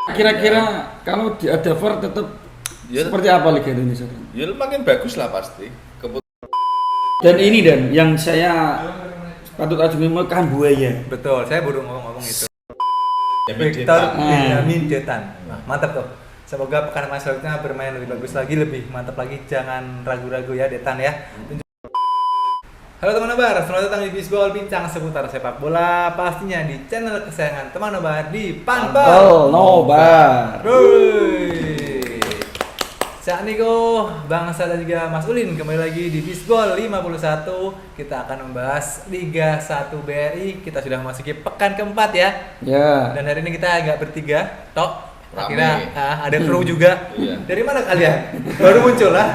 Kira-kira kalau ada VAR tetap Ya, seperti apa Liga Indonesia? ya makin bagus lah pasti. Dan ini dan yang saya patut acungi kan buaya. Betul, saya baru ngomong itu. Victor Victor Benyamin Detan. Nah, mantap tuh. Semoga pekan selanjutnya bermain lebih bagus lagi, lebih mantap lagi. Jangan ragu-ragu ya Detan ya. Halo teman nobar, selamat datang di Bisbol, bincang seputar sepak bola pastinya di channel kesayangan teman nobar di Panpel Nobar. Saat ini kok Bang Sa dan juga Mas Ulin kembali lagi di Bisbol 51. Kita akan membahas Liga 1 BRI. Kita sudah memasuki pekan keempat ya. Ya. Dan hari ini kita agak bertiga, tok. Rame. Akhirnya ada kru juga. Iya. Dari mana kalian? Baru muncul lah.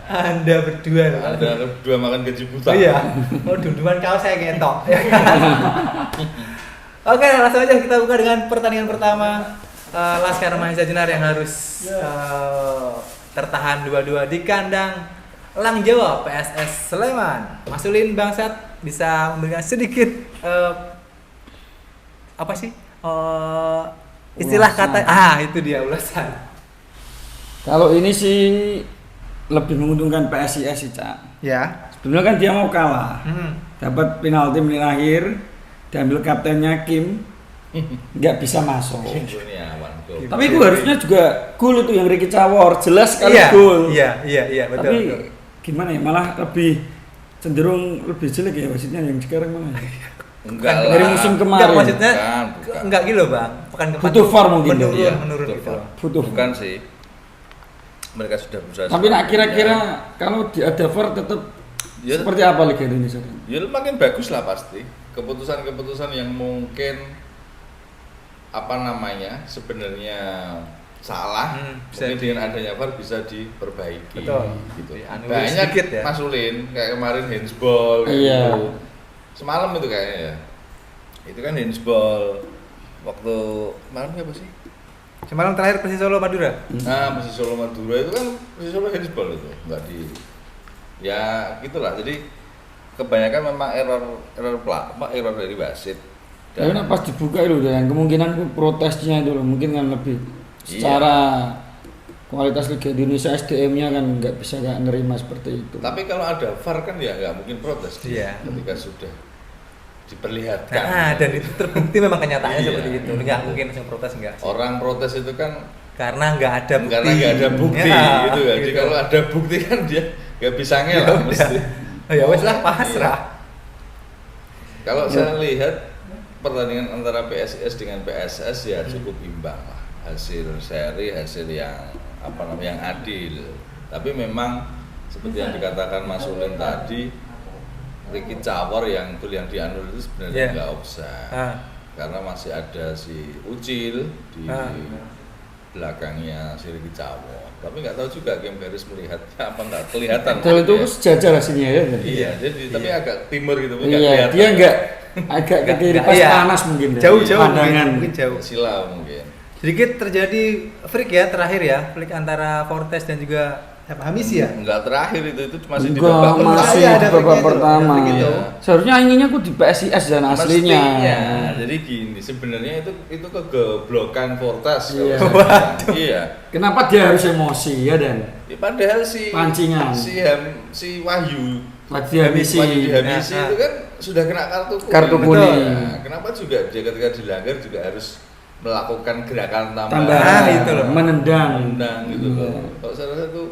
Anda berdua. Ada berdua makan gaji buta. Iya. Oh, dunduan kaos saya ngetok. Ya kan? Oke, langsung aja kita buka dengan pertandingan pertama. Laskar Mahesa Jenar yang harus tertahan 2-2 di kandang Elang Jawa PSS Sleman. Mas Ulin, Bangsat bisa memberikan sedikit apa sih? Istilah Ulasan. kata itu dia ulasan. Kalau ini sih lebih menguntungkan PSIS sih, Cak. Ya. Sebenarnya kan dia mau kalah. Dapat penalti menit akhir, diambil kaptennya Kim, nggak bisa masuk. Kurniawan tuh. Tapi itu harusnya juga gol itu yang Ricky Cawor, jelas sekali Iya, gol. iya, betul. Tapi Betul. gimana ya, malah lebih cenderung lebih jelek ya wasitnya yang sekarang mana? Enggak lah. Dari musim Enggak, kemarin. maksudnya Bukan. enggak gitu, Bang. Pekan keempat Butuh VAR mungkin, menurun, Iya, menurun betul, gitu. Pak. Butuh. Bukan sih. Mereka sudah berusaha. Tapi nak semuanya. kira-kira kalau ada VAR tetap Ya, seperti apa Liga Indonesia? ya makin bagus lah pasti. Keputusan-keputusan yang mungkin apa namanya sebenarnya salah, bisa mungkin dengan adanya VAR bisa diperbaiki. Betul. Gitu. Dianulir Banyak sedikit ya. Mas Ulin kayak kemarin handsball kayak Iya. gitu. Semalam itu kayaknya ya. Itu kan handsball waktu malam apa sih? Semalam terakhir Persis Solo Madura. Nah, Persis Solo Madura itu kan Persis Solo handsball itu, enggak di ya gitulah. Jadi kebanyakan memang error dari wasit. Tapi nak pas dibuka itu dan kemungkinan protesnya itu loh, mungkin kan lebih secara kualitas Liga Indonesia SDM-nya kan nggak bisa nggak nerima seperti itu. Tapi kalau ada VAR kan ya nggak mungkin protes dia Iya. ketika sudah diperlihatkan. Dan itu terbukti memang kenyataannya Iya. seperti itu. Enggak mungkin langsung protes enggak. Orang protes itu kan Karena enggak ada bukti. karena nggak ada bukti Ya, gitu ya. Jadi kalau ada bukti kan dia nggak bisa ngelak Ya mesti. Oh ya wes lah pasrah. Kalau saya lihat pertandingan antara PSIS dengan PSS ya cukup imbang lah. Hasil seri, hasil yang apa namanya yang adil. Tapi memang seperti yang dikatakan Mas Ulin tadi, Ricky Cawor yang dianulir itu sebenarnya Yeah. nggak offside. Karena masih ada si Ucil di belakangnya si Ricky Cawor. Tapi nggak tahu juga game garis melihatnya apa nggak kelihatan. Kalau itu Ya. sejajar hasilnya ya. Iya, jadi tapi agak timur gitu, nggak Iya, kelihatan. dia nggak agak ke kiri pas Iya. panas mungkin. Jauh-jauh pandangan. mungkin jauh. Silau mungkin. Sedikit terjadi freak ya terakhir ya, freak antara Fortes dan juga Hamisi ya. Enggak terakhir itu masih di Enggak, babak masih Iya, ada di babak begitu, pertama. ada begitu. Iya. Seharusnya ininya kok di PSIS dan aslinya. Mestinya. Jadi gini, sebenarnya itu kegeblokan Fortas. Iya. Kalau saya bilang. Iya. Kenapa dia harus emosi ya dan Ya, padahal si Pancingan. si Wahyu Lagi habisi. Wahyu Dihabisi Nah, itu kan sudah kena kartu kuning. Kartu kuning. Nah, kenapa juga dia ketika dilanggar juga harus melakukan gerakan tambahan, Tambahan itu loh. menendang. menendang gitu loh. Kalau saya rasa itu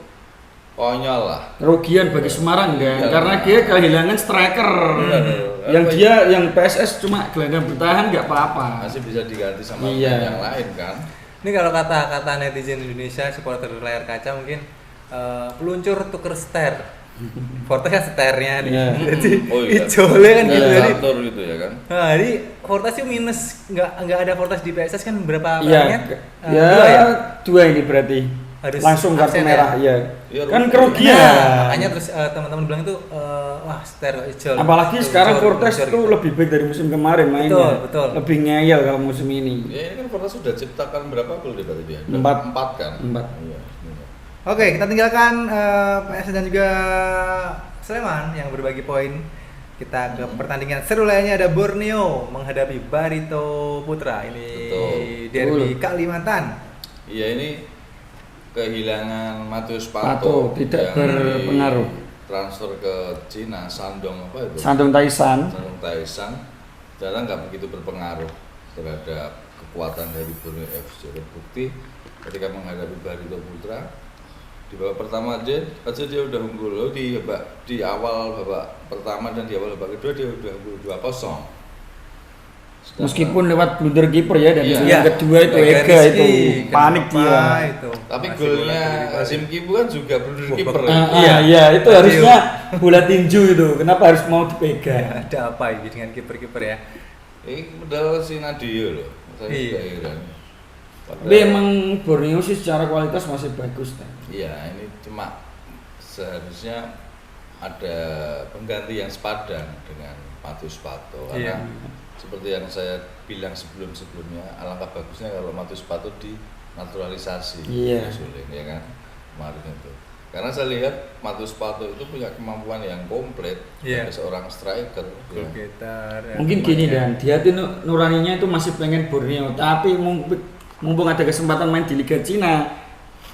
konyol lah. Kerugian bagi Semarang kan, Iya. karena dia kehilangan striker. Benar. Yang Apa dia yang PSS cuma gelandang bertahan nggak apa-apa. masih bisa diganti sama Iya. pemain yang lain kan. Ini kalau kata netizen Indonesia, supporter layar kaca mungkin peluncur tuker ster. Fortes kan sternya nih. Iya. Jadi Oh iya. ijolnya kan gitu. Iya. Jadi Catur gitu ya kan. nah, jadi Fortes itu minus nggak ada Fortes di PSS kan berapa Iya, pertandingan? ya, Dua ya. dua ini berarti Harus langsung kartu absen merah, ya? ya. Iya, Kan rugi. kerugian. Nah, makanya terus teman-teman bilang itu wah ster ijol. Apalagi Tuh, sekarang ijol, Fortes ijol tuh gitu. lebih baik dari musim kemarin mainnya. Betul, betul. Lebih ngeyel kalau musim ini. Ya ini kan Fortas sudah ciptakan berapa gol dia berarti dia? Empat. Empat kan? Empat. Iya. Oke, kita tinggalkan PSS dan juga Sleman yang berbagi poin. Kita ke pertandingan seru lainnya, ada Borneo menghadapi Barito Putra. Ini Betul. derby Kalimantan. Iya, ini kehilangan Matius Pato Pato tidak yang berpengaruh. transfer ke Cina, Shandong apa itu? Shandong Taisan. Shandong Taisan ternyata nggak begitu berpengaruh terhadap kekuatan dari Borneo FC. Terbukti ketika menghadapi Barito Putra di babak pertama aja dia udah unggul loh, di awal babak pertama dan di awal babak kedua dia udah unggul 2-0. Meskipun lewat blunder kiper ya, dan Iya. yang kedua itu Ega Ega Rizky, itu panik kenapa dia. itu? Tapi Masih golnya bola dari Hasim Kibu kan juga blunder Wah, kiper. bagus. Iya, itu Nadio. harusnya bola tinju itu. Kenapa harus mau dipegang? Ada apa ini dengan kiper-kiper ya? Ini padahal si Nadio loh. Saya Iya. juga heran. Tapi emang Borneo sih secara kualitas masih bagus kan. Iya, ini cuma seharusnya ada pengganti yang sepadan dengan Matius Pato, karena seperti yang saya bilang sebelumnya, alangkah bagusnya kalau Matius Pato dinaturalisasi, Iya. Suling, ya kan, kemarin itu. Karena saya lihat Matius Pato itu punya kemampuan yang komplit, Iya. sebagai seorang striker. Ya. Gitar. Mungkin gini Dan, dia tuh nuraninya itu masih pengen Borneo, tapi mumpung ada kesempatan main di Liga Cina,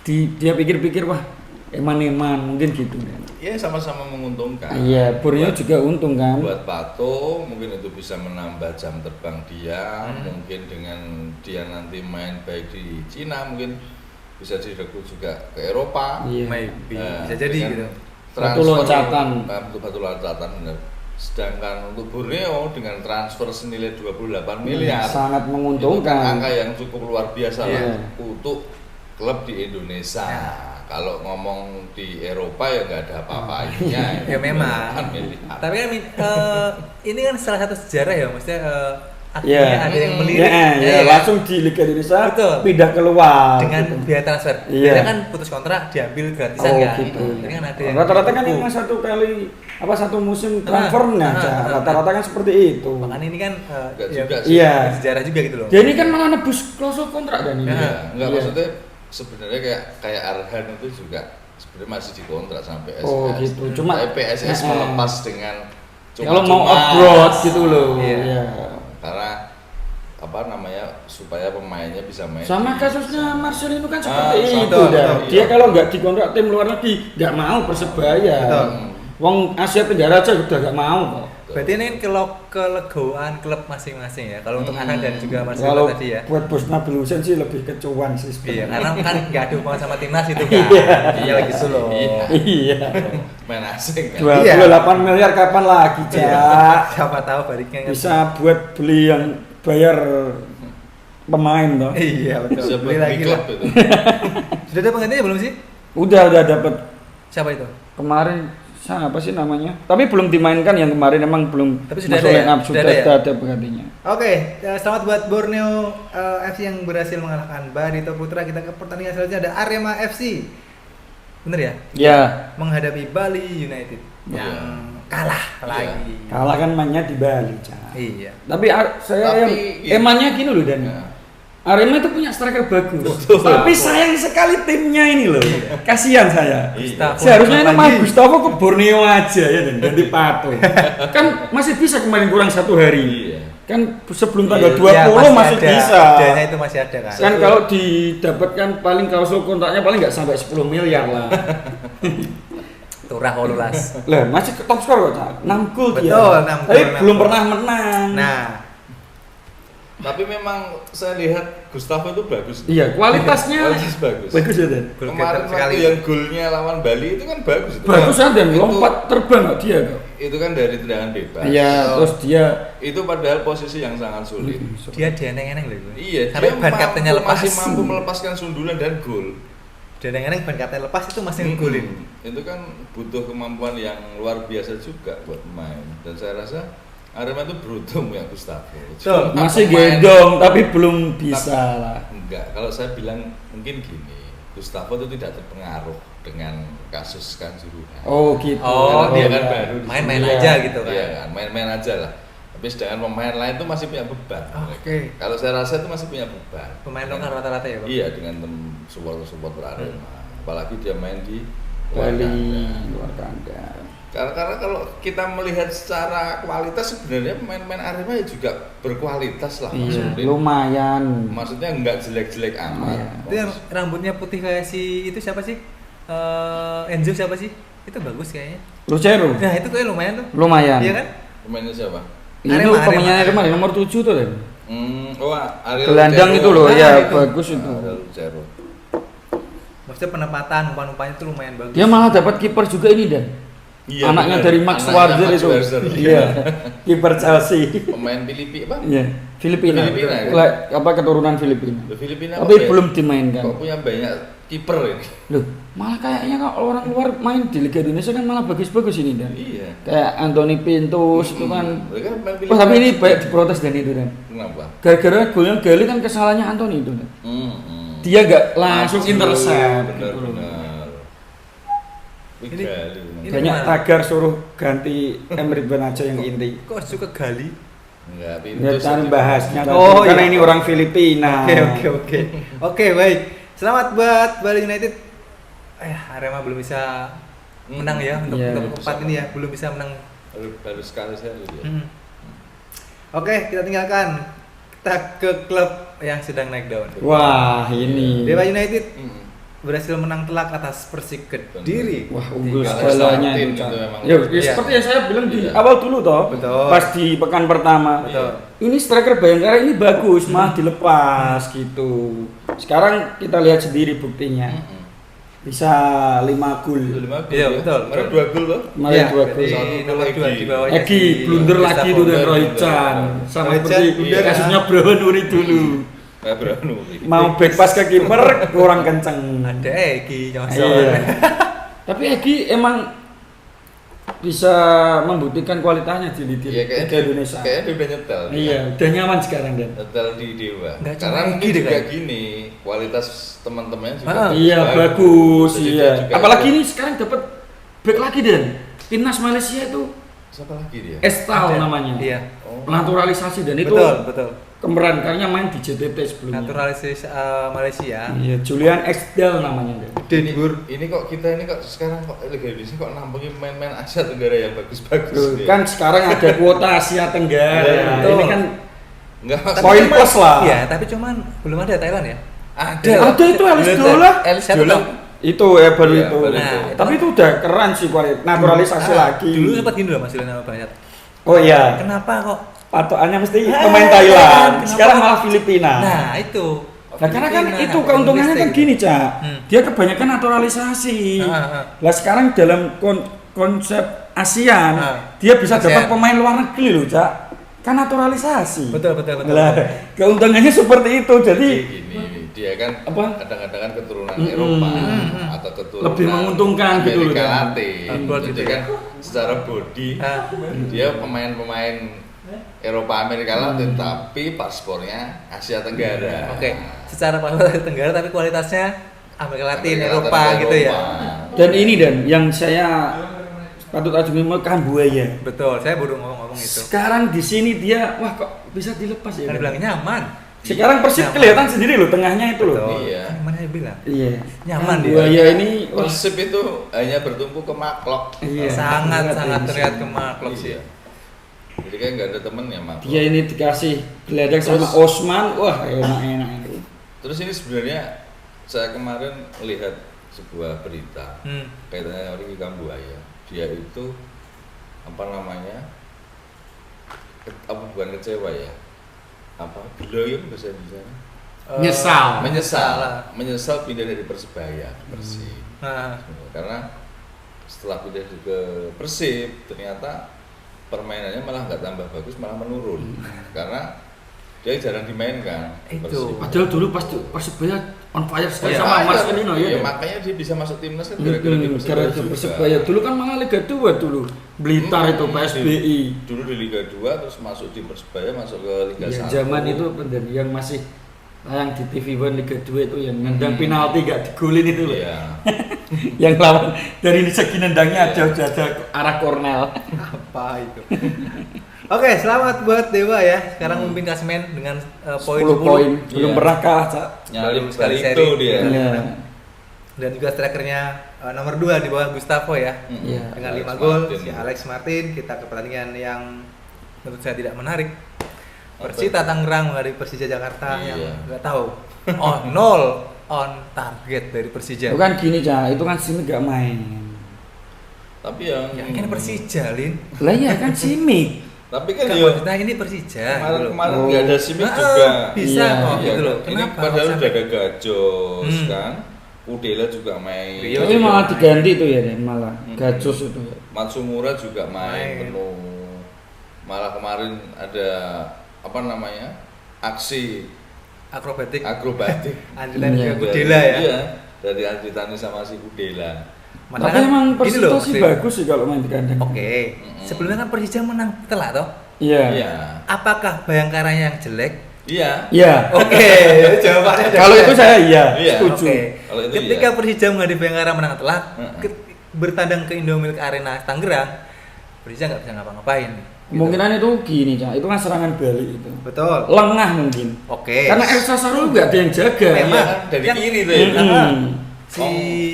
dia pikir-pikir wah eman-eman mungkin gitu kan. Ya sama-sama menguntungkan. Iya, Borneo juga untung kan. Buat Pato mungkin itu bisa menambah jam terbang dia, mungkin dengan dia nanti main baik di Cina mungkin bisa direkrut juga ke Eropa. Iya. Maybe Nah, bisa jadi dengan gitu. Batu loncatan. Batu loncatan benar. Sedangkan untuk Borneo dengan transfer senilai 28 miliar Sangat itu kan menguntungkan. angka yang cukup luar biasa Iya. lah untuk klub di Indonesia. Kalau ngomong di Eropa ya nggak ada apa-apanya. Ya memang. 28 miliar. Tapi kan ini kan salah satu sejarah ya, maksudnya Iya. akhirnya ada yang melirik Ya, kan? langsung di Liga Indonesia Betul. pindah keluar dengan gitu. biaya transfer. Iya. Biasanya kan putus kontrak diambil gratisan Oh kan. gitu. Ini kan ada yang Rata-rata kan ditipu. emang satu musim transfernya aja. Rata-rata kan seperti itu. Makanya ini kan Nggak ya, juga sih. Iya. sejarah juga gitu loh. Dia ini kan malah nebus klausul kontrak dan ini. Nah, Enggak Iya. maksudnya sebenarnya kayak Arhan itu juga sebenarnya masih dikontrak sama PSS. Oh gitu. Cuma Tapi PSS melepas dengan kalau mau cuma-cuma. abroad gitu loh. Iya. Iya. Karena apa namanya supaya pemainnya bisa main. Sama di- kasusnya Marcelino kan seperti sama- itu betul, Dan. betul, Dia iya. kalau nggak dikontrak tim luar negeri nggak mau Persebaya. Betul. Wong Asia Tenggara aja udah nggak mau kok. Berarti ini kelegoan klub masing-masing ya. Kalau untuk Arhan dan juga Marcelo Kalau tadi ya. buat Bos Nabil Hussein sih lebih kecuan sih Iya, sebenarnya. karena kan nggak ada hubungan sama timnas itu kan. Iya gitu loh. Iya. main asing kan. 28 miliar kapan lagi, Cak? Siapa tahu baliknya kan. Bisa buat beli yang bayar pemain toh. Iya betul. Bisa Beli buat lagi big lah. club itu. Sudah ada penggantinya belum sih? Udah dapat Siapa itu? kemarin siapa sih namanya? Tapi belum dimainkan yang kemarin emang belum Tapi sudah masuk ada ya? line up, Sudah sudah ada ya? ada penggantinya. Oke, selamat buat Borneo FC yang berhasil mengalahkan Barito Putra. Kita ke pertandingan selanjutnya ada Arema FC. Bener ya? Ya, Menghadapi Bali United Iya. yang kalah lagi. kalah kan mainnya di Bali, Cak. Iya. Tapi saya Tapi, emannya gini loh Dan. Ya. Arema itu punya striker bagus. Betul. Tapi sayang sekali timnya ini loh. Kasihan saya. Iya. Seharusnya ini Lagi. mah Gustavo ke Borneo aja ya dan ganti Pato. Kan masih bisa kemarin kurang 1 hari. Iya. Kan sebelum tanggal 20 Iya, masih ada. bisa. Dananya itu masih ada kan. Kan kalau didapatkan paling klausul kontraknya paling nggak sampai 10 miliar lah. Turah 18. Lah masih ke top skor kok, Cak. 6 gol dia. Betul, 6 gol, Tapi 6 belum gol. pernah menang. Nah, Tapi memang saya lihat Gustavo itu bagus. Iya, kualitasnya Kualitas bagus. bagus ya, Dan. gol Kemarin getter sekali. waktu yang golnya lawan Bali itu kan bagus itu. Bagus kan dan Itu- lompat terbang kok dia kok. Itu kan dari tendangan bebas. Iya, terus dia Itu padahal posisi yang sangat sulit. Dia dieneng-eneng loh itu. Iya, Sampai dia ban kaptennya lepas. masih mampu melepaskan sundulan dan gol. Dieneng-eneng ban kapten lepas itu masih ngegolin. Itu kan butuh kemampuan yang luar biasa juga buat pemain. Dan saya rasa Arema itu beruntung ya Gustavo. Betul. Cuma masih pemain- gendong tapi belum bisa lah. Enggak, kalau saya bilang mungkin gini, Gustavo itu tidak terpengaruh dengan kasus Kanjuruhan. Oh gitu. Oh, Karena dia iya. kan baru di Main-main Iya. aja gitu kan. Iya kan, main-main aja lah. Tapi sedangkan pemain lain itu masih punya beban. Oke. Kalau saya rasa itu masih punya beban. Pemain lokal rata-rata ya, Bang? Iya, dengan supporter Arema. Apalagi dia main di luar Bali kandang. luar kandang. Karena kalau kita melihat secara kualitas sebenarnya pemain-pemain Arema ya juga berkualitas lah Mas Iya, Udin. lumayan. Maksudnya nggak jelek-jelek amat. Iya. Itu yang rambutnya putih kayak si itu siapa sih? Enzo siapa sih? Itu bagus kayaknya. Lucero Nah, itu kayak lumayan tuh. lumayan. Iya kan? Pemainnya siapa? Ini Arema, pemainnya Arema. Arema nomor 7 tuh kan. Ariel Gelandang Lucero. itu loh, Ah, ya itu. bagus itu. Ariel Lucero. Maksudnya penempatan umpan-umpannya itu lumayan bagus. Dia malah dapat kiper juga ini dan. Iya, Anaknya benar. dari Max Anaknya Schwarzer Max itu. Schwarzer, Iya. Kiper Chelsea. Pemain Filipina apa? Iya, Filipina. Filipina, kan? Apa keturunan Filipina. Loh, Filipina Tapi kok belum dimainkan. Kok punya banyak kiper ini? Loh, malah kayaknya kalau orang luar main di Liga Indonesia kan malah bagus-bagus ini dan. Iya. Kayak Anthony Pintus itu kan. Mereka pemain Wah, Filipina tapi ini juga. banyak diprotes dan itu dan. Kenapa? Gara-gara gol yang gali kan kesalahannya Anthony itu dan. Dia nggak langsung intercept. gitu loh. Benar-benar. Ini Banyak gimana? tagar suruh ganti Emre Can aja yang inti. Kok harus suka gali? Enggak, Ya cari bahasnya Oh, karena iya. ini orang Filipina. Oke, baik. Selamat buat Bali United. Arema belum bisa menang ya untuk Iya. tempat ini ya, belum bisa menang. Baru sekali saya lihat. Oke, kita tinggalkan. Kita ke klub yang sedang naik daun. Wah, ini. Dewa United Hmm. berhasil menang telak atas Persik Kediri. Wah, unggul Tinggal segalanya startin itu. itu memang. Ya, Iya. seperti yang saya bilang di Iya. awal dulu toh. Betul. Pas di pekan pertama. Betul. Ini striker Bayangkara ini bagus, malah dilepas gitu. Sekarang kita lihat sendiri buktinya. Bisa 5 gol. 5 gol. Iya, ya. betul. Kemarin 2 gol loh. Kemarin Iya, 2 gol. jadi Satu nomor lagi. 2 di bawahnya. Egi blunder Bisa lagi itu dan blunder. Roy Chan. Sama Roy Chan seperti blunder, kasusnya Brown Nuri dulu. Beranu. Mau back pass ke kiper kurang kenceng. Ada Egi Johnson. Iya. Tapi Egi emang bisa membuktikan kualitasnya di Iya, Liga Indonesia. Kayaknya dia udah nyetel. Iya, udah nyaman sekarang dan. Nyetel di Dewa. Nggak cuma Karena Egi mungkin deh, juga kan? gini, kualitas teman-temannya juga. Iya bagus, Jadi iya. dia juga- Apalagi ini sekarang dapat back lagi dan timnas Malaysia itu Siapa lagi dia? Estal Ada. namanya. Iya. Oh. Naturalisasi dan itu Betul. kemarin kayaknya main di JTT sebelumnya. Naturalisasi Malaysia. Iya, Julian Estal namanya. Dan. Ini kok kita ini kok sekarang kok Liga Indonesia kok nampungin main-main Asia Tenggara yang bagus-bagus. Loh, nih. kan sekarang ada kuota Asia Tenggara. Iya, betul. Ini kan Enggak poin plus lah. Iya, tapi cuman belum ada Thailand ya. ada. Ada itu Elis Dola. Elis Siapa Dola. tahu? Itu ya baru Iya, itu. baru itu. Tapi itu udah keren sih naturalisasi lagi. Dulu sempat gini loh Mas Julian sama banyak. Oh iya. Kenapa kok? Patokannya mesti pemain Thailand. Kenapa? Sekarang malah Filipina. Nah, itu. Nah, karena kan Filipina, itu nah, keuntungannya kan domestik. gini, Cak. Hmm. Dia kebanyakan naturalisasi. Lah sekarang dalam konsep ASEAN, dia bisa ASEAN. dapat pemain luar negeri loh, Cak. Kan naturalisasi. Betul. Lah, keuntungannya seperti itu. Jadi Gini, dia kan Apa? kadang-kadang kan keturunan Eropa atau keturunan Lebih menguntungkan gitu loh, Amerika kan. Latin. Buat Jadi gitu kan secara body Ah. dia pemain-pemain Eropa Amerika Latin tapi paspornya Asia Tenggara. Oke, secara kualitas Tenggara tapi kualitasnya Amerika Latin, Amerika Eropa Latin, gitu ya. Eropa. dan ini dan yang saya patut acungi Kambuaya. Betul, saya baru ngomong itu. Sekarang di sini dia wah kok bisa dilepas ya. Kan Dan? bilang nyaman. Sekarang Persib Nyaman. kelihatan sendiri loh tengahnya itu loh. Betul. Iya. Kan Mana saya bilang? Iya. Nyaman dia. Buaya ini wah, Persib itu hanya bertumpu ke maklok. Iya. Sangat Iya. terlihat kemarklok sih. Iya. Jadi kayak nggak ada temennya maklok. dia ini dikasih geledek sama Terus- Osman, wah enak-enak itu. Terus ini sebenarnya saya kemarin lihat sebuah berita kaitannya Ricky Kambuaya. Dia itu apa namanya? Apa bukan kecewa ya? Apa gila ya bahasa Indonesia? Nyesal. Menyesal pindah dari Persebaya ke Persib. Nah, Karena setelah pindah ke Persib ternyata permainannya malah nggak tambah bagus, malah menurun. Karena dia jarang dimainkan. Itu. Persib. Padahal dulu pas Persebaya on fire sekali Iya, sama Mas iya. Elino Iya, ya. makanya dia bisa masuk timnas kan gara-gara di Persebaya. Gara-gara juga. Persebaya dulu kan malah Liga 2 dulu. Blitar itu PSBI. Dulu di Liga 2 terus masuk di Persebaya, masuk ke Liga Ya, 1. zaman itu bener yang masih tayang di TV One Liga 2 itu yang nendang penalti gak digolin itu loh. Iya. Yang lawan dari segi nendangnya Iya. jauh-jauh ada arah Kornel. apa itu? Oke, selamat buat Dewa ya. Sekarang memimpin klasemen dengan poin 10 poin. 10. Belum Iya. pernah kalah, Cak. Nyalip Sekali sekali seri. itu dia. Iya. dan juga strikernya nomor 2 di bawah Gustavo ya. Iya. Dengan Alex 5 gol Martin. si Alex Martin. Kita ke pertandingan yang menurut saya tidak menarik. Persita Tangerang menghadapi Persija Jakarta Iya. yang nggak tahu. Oh, 0 on target dari Persija. Itu kan gini, Cak. Itu kan Simic gak main. Tapi yang Ya kan Persija, Lin. Lah iya kan Simic. tapi kan Kan ya maksudnya ini Persija. kemarin Oh. nggak ada Simic Ah, juga. bisa Iya, kok Iya gitu kan? loh. Ini Kenapa? padahal kok udah sampai- ada Gajos Hmm. kan. Udela juga main. Rio Tapi juga malah main. diganti tuh ya, Den, malah. Gajos itu. Matsumura juga main Main. penuh. Malah kemarin ada apa namanya? Aksi akrobatik akrobatik. Anjutan Iya. juga Kudela ya. Iya, dari Andritani sama si Kudela. Masalah Tapi kan emang gini Persita loh, sih Mas Lim. bagus sih kalau main di kandang. Oke. Sebelumnya kan Persija menang telak toh. Iya. Iya. Apakah Bayangkaranya yang jelek? Iya. Iya. Oke, jawabannya Kalau itu saya iya, Iya. setuju. Oke. Kalau itu Ketika iya. Persija menghadapi Bayangkara menang telak, Heeh. bertandang ke Indomilk Arena Tangerang, Persija nggak bisa ngapa-ngapain. Gitu. Kemungkinan itu gini, Cak. Itu kan serangan balik itu. Betul. Lengah mungkin. Oke. Karena Elsa Sarul nggak ada yang jaga. Memang. Iya kan dari Yang- kiri tuh ya. Mm-mm. Si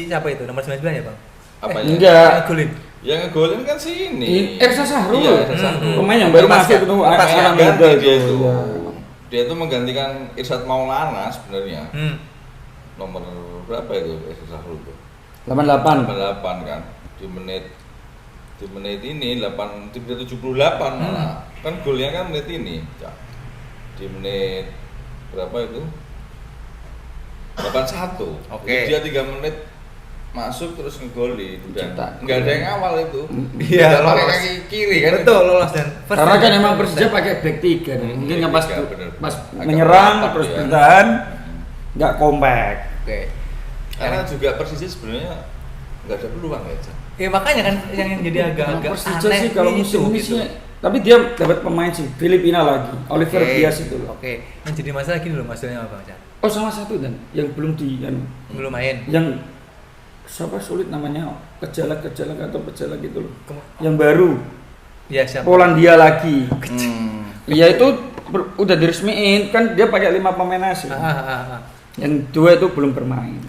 siapa itu? Nomor 99 ya, Bang? Apanya? Enggak. Yang golin. Yang ngegolin kan si ini. Elsa Sahrul. Iya, Elsa Sahrul. Pemain yang baru Lepas masuk kan? itu Lepas anak kan muda ganti itu. dia itu. Iya. Dia itu menggantikan Irsyad Maulana sebenarnya. Nomor berapa itu Elsa Sahrul itu? 88. 88 kan. Di menit ini 78 malah. Kan golnya kan menit ini, Cak. Di menit berapa itu? 81. Oke. Jadi dia 3 menit masuk terus ngegolin dan Cetak. nggak ada yang awal itu. Iya, Dia pakai lolos. kaki kiri kan. Betul, lolos dan first Karena kan time. emang Persija pakai back 3 nih. Mungkin back nggak pas tiga, bener. pas Agak menyerang merapat terus ya. bertahan nggak compact. Oke. Karena juga Persija sebenarnya nggak ada peluang ya, Cak. Ya makanya kan yang jadi agak-agak Persija aneh sih kalau itu, musim ini gitu. sih, tapi dia dapat pemain sih Filipina lagi, Oliver Oke. Diaz itu loh. Oke. Yang jadi masalah gini loh maksudnya apa, Bang Chan? Oh sama satu dan yang belum di Belum main. yang siapa sulit namanya Kejalak atau Pejalak gitu loh. Kemu- Yang baru Ya siapa? Polandia lagi. Hmm. Iya itu udah diresmiin kan dia pakai 5 pemain asing. Ah. Yang 2 itu belum bermain.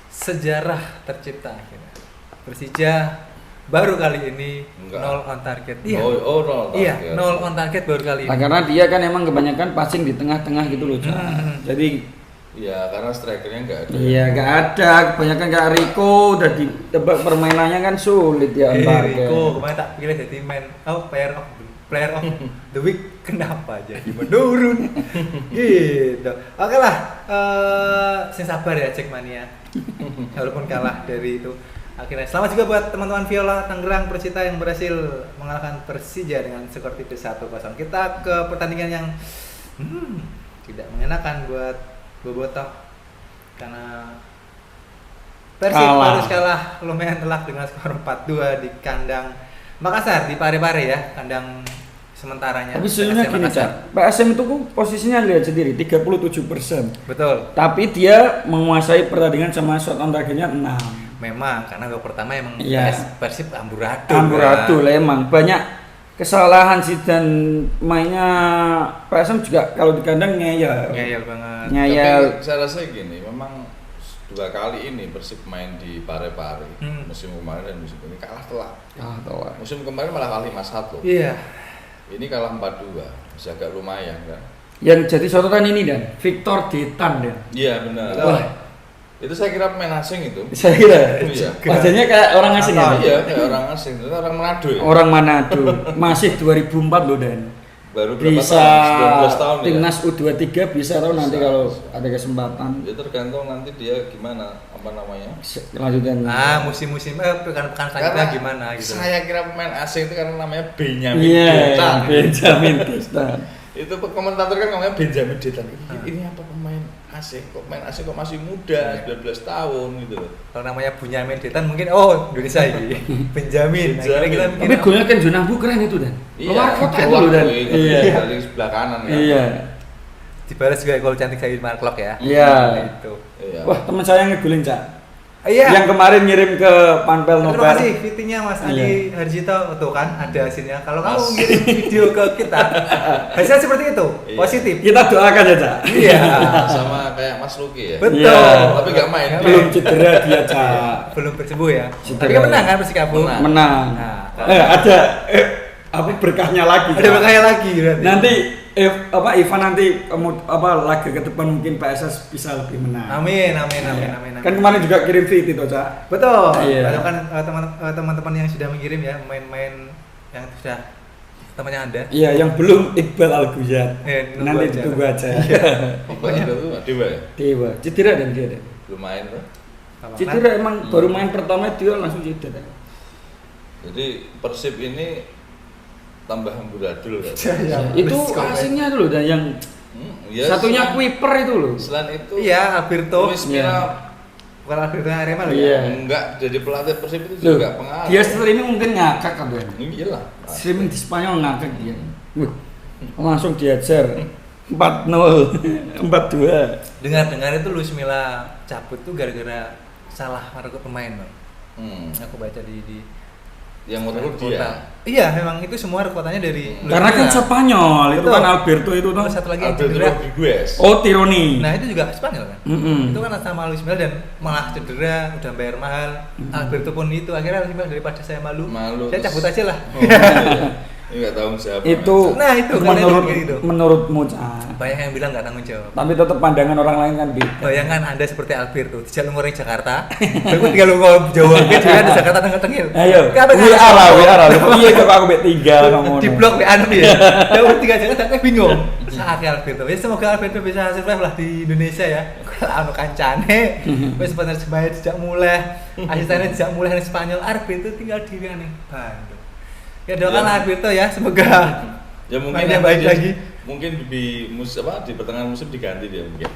Sejarah tercipta akhirnya. Persija baru kali ini Enggak. 0 on target. Iya. Oh, nol. Iya, target. 0 on target baru kali ini. Nah, karena dia kan emang kebanyakan passing di tengah-tengah gitu loh. Cak. Jadi Iya, karena strikernya nggak ada. iya gak ada, kebanyakan kayak Rico udah ditebak permainannya kan sulit ya Rico kemarin tak pilih jadi player of the week, kenapa jadi menurun gitu. Oke lah, saya sabar ya cek mania walaupun kalah dari itu. Akhirnya selamat juga buat teman-teman Viola Tangerang Persita yang berhasil mengalahkan Persija dengan skor tipis 1-0. Kita ke pertandingan yang tidak mengenakan buat Bobotoh karena Persib Kalah. harus kalah lumayan telak dengan skor 4-2 di kandang Makassar, di Pare-Pare ya, kandang sementaranya. Tapi sebenarnya PSM gini Makassar. Cak, PSM itu kok posisinya lihat sendiri 37%. Betul. Tapi dia menguasai pertandingan sama shot on targetnya 6. Memang karena babak pertama emang Iya. Persib amburadul. Amburadul emang banyak kesalahan sih dan mainnya PSM juga kalau di kandang ngeyel. Ngeyel banget. Ngeyel. Tapi saya rasa gini, memang 2 kali ini Persib main di Pare-Pare. Musim kemarin dan musim ini kalah telak. Musim kemarin malah kalah 5-1. Iya. Ini kalah 4-2. Masih agak lumayan kan. Yang jadi sorotan ini dan Victor Ditan dan. Iya, benar. Wah. Itu saya kira pemain asing itu. Saya kira Iya. wajahnya kayak orang asing ya. Apa? Dan? Iya, kayak orang asing. Itu orang Manado ya. Orang Manado masih 2004 loh dan Baru berapa bisa tahun? 19 tahun ya. timnas U23 bisa tahu nanti Bisa, kalau bisa. ada kesempatan Ya tergantung nanti dia gimana, apa namanya. kelanjutan. Musim-musim pekan-pekan selanjutnya gimana gitu. Saya kira pemain asing itu karena namanya Benjamin Iya, Detan. Benjamin Detan. Itu komentator kan ngomongnya Benjamin Detan. Ini apa pemain asing? Kok pemain asing kok masih muda, 19 tahun gitu loh. Kalau namanya Bunyamin Detan mungkin Indonesia ini. Benjamin. Akhirnya kita Benjamin. Tapi golnya kan Jonambu keren itu dan. Luar kota itu loh dan. Iya. Dari sebelah kanan kan. Iya. dibalas juga gol cantik dari Mark Locke ya. Iya. Itu. Iya. Wah, teman saya ngegulin, Cak. Iya. Yang kemarin ngirim ke Panpel Terima Nobar. kasih VT-nya Mas Adi Harjito, tuh kan ada hasilnya. Kalau kamu Mas. ngirim video ke kita, hasilnya seperti itu, Iya. positif. Kita doakan aja. Iya. Sama kayak Mas Luki ya. Betul. Iya. Tapi nggak main. Belum cedera dia, Cak. Belum bersembuh ya. Cedera. Tapi kan menang kan Persikabo. Menang. Menang. Nah, Ada apa berkahnya lagi. ada Cak. berkahnya lagi berarti. Nanti Ivan nanti laga ke depan mungkin PSS bisa lebih menang. Amin, amin, amin, amin. Kan kemarin juga kirim fit itu, Cak. Betul. Iya. Banyak kan teman-teman yang sudah mengirim ya, main-main yang sudah temannya Anda. Iya, yang belum Iqbal Al-Guyat. Nunggu Nanti aja. ditunggu aja. Pokoknya itu Dewa ya. Dewa, cedera dan dia. Dan. Belum main tuh. Cedera emang baru main pertama dia langsung cedera. Jadi Persib ini tambah amburadul kan. Iya. Itu asingnya dulu dan yang Ya, satunya Kuiper itu loh. Selain itu Iya, Alberto. Luis Milla Bukan Alberto Arema loh Iya. ya. enggak jadi pelatih Persib itu Loh, juga pengaruh. dia streaming mungkin ngakak kan Ben. Iyalah. Streaming di Spanyol ngakak dia. Wih, langsung diajar 4-0, 4-2. Dengar-dengar itu Luis Milla cabut tuh gara-gara salah merekrut pemain, Bang. Aku baca di Yang menurut dia. Iya, memang itu semua rekrutannya dari Luis Karena kan Milla. Spanyol, itu Betul. kan Alberto itu tuh. Terus satu lagi yang Alberto cedera. Rodriguez. Oh, Tironi. Nah, itu juga Spanyol kan? Mm-mm. Itu kan sama Luis Milla dan malah cedera, udah bayar mahal. Alberto pun itu akhirnya Luis Milla daripada saya malu, saya cabut aja lah. Oh, iya. Ini nggak tahu siapa. Itu Nah, itu kalian menurut kayak gitu. menurutmu, Cak. Banyak yang bilang nggak tanggung jawab. Tapi tetap pandangan orang lain kan beda. Bayangkan Anda seperti Alberto, tidak lu ngoreng Jakarta, tapi tinggal lu ngomong Jawa, dia di Jakarta tengah-tengah. Ayo, WA lah. Iya kok aku mek tinggal ngomong. Di blok WA ya. Jauh tiga Jakarta kayak bingung. Saatnya Alberto. Ya semoga Alberto bisa survive lah di Indonesia ya. Kalau anu kancane, wis penerjemahnya sejak mulai, asistennya sejak mulai di Spanyol, Alberto tinggal di nih Bandung. Ya doakan Ya. Alberto ya, semoga Ya mungkin mainnya nanti baik dia- lagi. Mungkin di pertengahan musim diganti dia mungkin.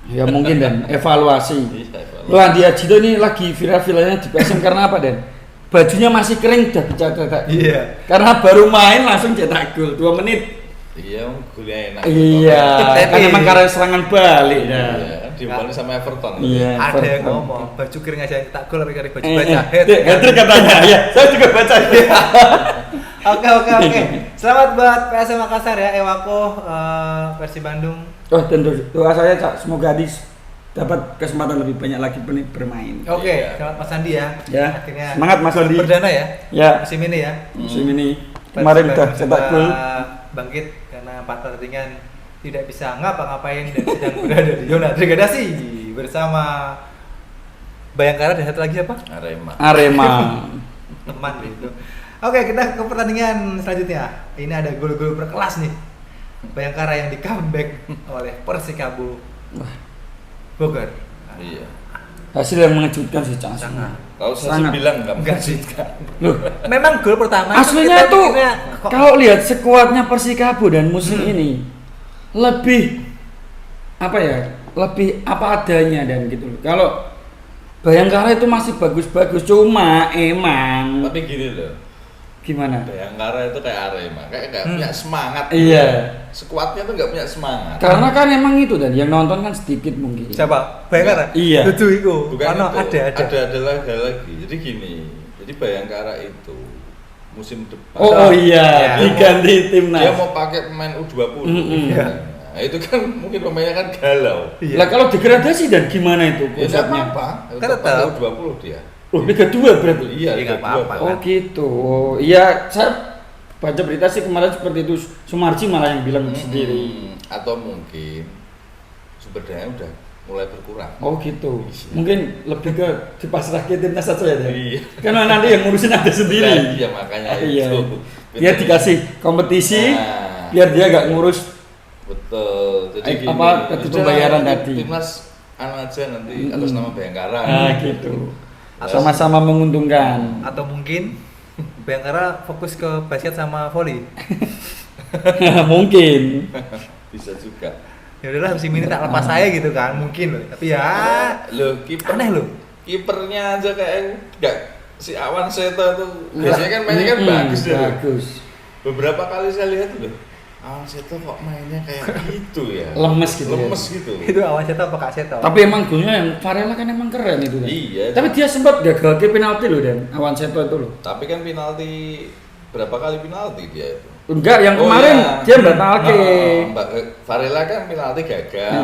Ya mungkin dan evaluasi. Iya, evaluasi. Loh, Andi Ajito ini lagi viral-viralnya di PSM karena apa, Den? Bajunya masih kering udah cetak. Iya. Karena baru main langsung cetak gol 2 menit. Iya, golnya enak. Iya, kan Tapi- emang karena serangan balik Iya, dah. dibalik sama Everton. Iya. Ada yang Everton. ngomong baju kering aja yang cetak gol tapi kali baju baca Hat-trick katanya. Ya, saya juga baca. Oke. Selamat buat PSM Makassar ya, Ewako Persib Bandung. Oh, dan doa saya, Cak, semoga Adis dapat kesempatan lebih banyak lagi bermain. Oke, Iya. selamat Mas Andi ya. Ya. Akhirnya Semangat Mas Andi. perdana ya. Ya. Musim ini ya. Musim ini kemarin Persib udah Bandung cetak coba gol. bangkit karena 4 pertandingan tidak bisa ngapa-ngapain dan sedang berada di zona degradasi bersama Bayangkara dan satu lagi apa? Arema. Teman itu. Oke, kita ke pertandingan selanjutnya. Ini ada gol-gol berkelas nih. Bayangkara yang di comeback oleh Persikabo Bogor. Iya. Hasil yang mengejutkan sih, Cak. Sangat. Kalau saya Sangat. sih bilang Enggak sih. Loh, Memang gol pertama aslinya kita tuh mikirnya, kok kalau lihat sekuatnya Persikabo dan musim ini lebih apa ya? Lebih apa adanya dan gitu loh. Kalau Bayangkara itu masih bagus-bagus, cuma emang Tapi gini loh, gimana? Bayangkara itu kayak Arema, kayak nggak punya semangat. Iya. Sekuatnya tuh nggak punya semangat. Karena kan emang itu dan yang nonton kan sedikit mungkin. siapa? Bayangkara. Iya. Lucu itu. Bukan Karena itu. ada. Ada lagi. Jadi gini, jadi Bayangkara itu musim depan. Oh iya, Ya. diganti timnas. Dia mau pakai pemain U20. Mm-mm. Nah, itu kan mungkin pemainnya kan galau. Iya. Lah kalau degradasi dan gimana itu Ya nggak konsepnya? apa-apa. Kan Tetap tetap. pakai U20 dia. Oh, Liga 2 berarti. Iya, Iya, Liga nggak apa-apa. 2. Oh gitu. Oh, iya, saya baca berita sih kemarin seperti itu. Sumarji malah yang bilang sendiri. Atau mungkin sumber daya udah mulai berkurang. Oh gitu. Mungkin lebih ke dipasrah ke timnas saja ya. Dan? Iya. Karena nanti yang ngurusin ada sendiri. Nah, iya makanya Iya. itu. Dia dikasih kompetisi, Nah. biar dia gak ngurus. Betul. Jadi Apa, tadi udah, pembayaran nanti tadi. Timnas aja nanti atas nama Bayangkara. Nah gitu. Sama-sama menguntungkan. Atau mungkin Bayangkara fokus ke basket sama volley. Mungkin. Bisa juga. Ya udahlah musim ini tak lepas saya gitu kan, mungkin loh. Tapi ya Loh, kiper aneh loh. Kipernya aja kayak enggak si Awan Seto tuh biasanya kan mainnya kan Mm-mm, bagus dia. Loh. Bagus. Beberapa kali saya lihat loh. Awan Seto kok mainnya kayak gitu ya. Lemes gitu ya. Lemes gitu. Itu Awan Seto apa Kak Seto? Tapi emang golnya yang Varela kan emang keren itu kan. Iya. Tapi dia sempat gagal ke penalti loh dan Awan Seto itu loh. Tapi kan penalti berapa kali penalti dia itu? Enggak, yang Oh, kemarin iya. dia batalke. Mbak Varela kan penalti gagal.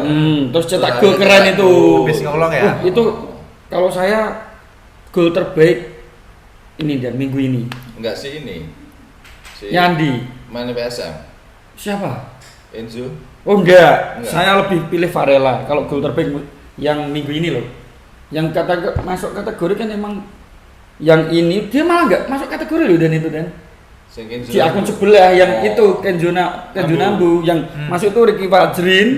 Terus cetak Terus gol akhirnya keren cetak itu. gol. Habis ngolong ya? Itu kalau saya gol terbaik ini dan minggu ini. Enggak sih ini. Si Yandi. main PSM. Siapa? Enzo. Oh enggak. Enggak. Saya lebih pilih Varela kalau gol terbaik yang minggu ini loh. Yang masuk kategori kan emang yang ini dia malah enggak masuk kategori loh dan itu dan. Sing Enzo. Di akun sebelah yang Oh. itu Kenzo Nambu yang masuk itu Ricky Fajrin.